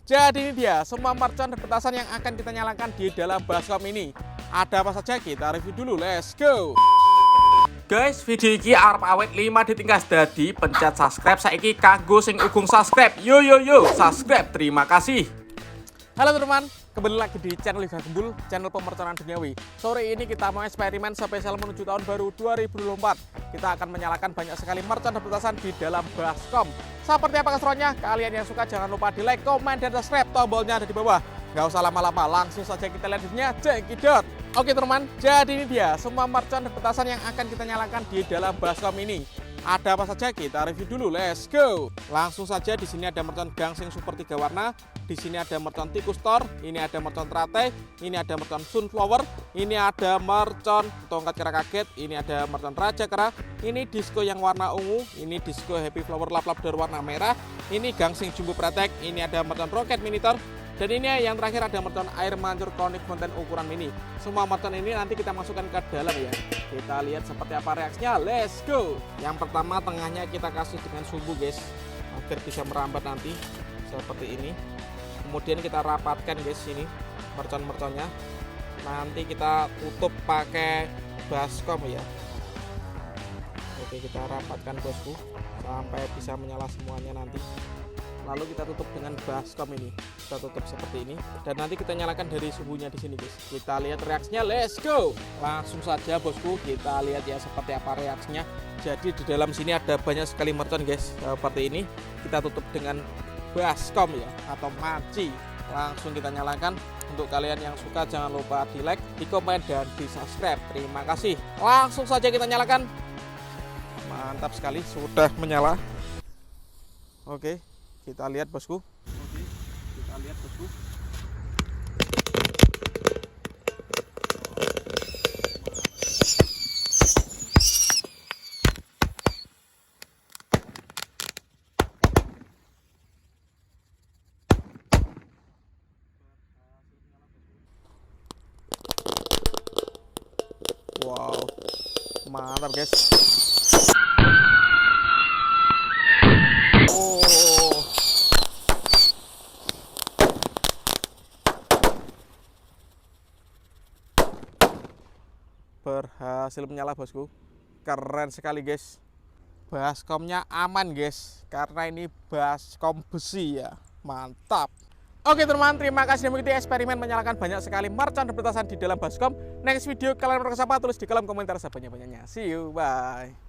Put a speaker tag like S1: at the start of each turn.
S1: Jadi ini dia semua mercon dan petasan yang akan kita nyalakan di dalam baskom ini. Ada apa saja kita review dulu, let's go. Guys, video ini arep awet 5 ditingkas dadi pencet subscribe saiki kanggo sing ugung subscribe. Yo subscribe, terima kasih. Halo teman-teman, kembali lagi di channel Liga Gembul, channel pemerconan duniawi. Sore ini kita mau eksperimen spesial menuju tahun baru 2024. Kita akan menyalakan banyak sekali mercon dan petasan di dalam baskom. Seperti apa keseruannya? Kalian yang suka jangan lupa di like, komen, dan subscribe. Tombolnya ada di bawah. Gak usah lama-lama, langsung saja kita lihat videonya. Cekidot. Oke teman, jadi ini dia semua mercon dan petasan yang akan kita nyalakan di dalam baskom ini. Ada apa saja kita review dulu, let's go. Langsung saja di sini ada mercon gangsing super 3 warna, di sini ada mercon tikus tor, ini ada mercon teratai, ini ada mercon sunflower, ini ada mercon tongkat kera kaget, ini ada mercon raja kera, ini disco yang warna ungu, ini disco happy flower lap-lap warna merah, ini gangsing jumbo pratek, ini ada mercon roket miniatur. Dan ini yang terakhir ada mercon air mancur konik konten ukuran mini. Semua mercon ini nanti kita masukkan ke dalam ya. Kita lihat seperti apa reaksinya. Let's go. Yang pertama tengahnya kita kasih dengan sumbu guys, agar bisa merambat nanti seperti ini. Kemudian kita rapatkan guys ini mercon-merconnya. Nanti kita tutup pakai baskom ya. Oke, kita rapatkan bosku sampai bisa menyala semuanya nanti. Lalu kita tutup dengan baskom ini, kita tutup seperti ini, dan nanti kita nyalakan dari sumbunya di sini guys. Kita lihat reaksinya, let's go. Langsung saja bosku, kita lihat ya seperti apa reaksinya. Jadi di dalam sini ada banyak sekali mercon guys, seperti ini. Kita tutup dengan baskom ya, atau maci. Langsung kita nyalakan. Untuk kalian yang suka jangan lupa di like, di komen, dan di subscribe. Terima kasih. Langsung saja kita nyalakan. Mantap sekali, sudah menyala. Oke. Kita lihat bosku. Oke, kita lihat bosku. Wow, mantap guys. Berhasil menyala bosku, keren sekali guys. Baskomnya aman guys, karena ini baskom besi ya, mantap. Oke teman, terima kasih sudah mengikuti eksperimen menyalakan banyak sekali mercon dan petasan di dalam baskom. Next video kalian mau apa, tulis di kolom komentar sebanyak-banyaknya. See you, bye.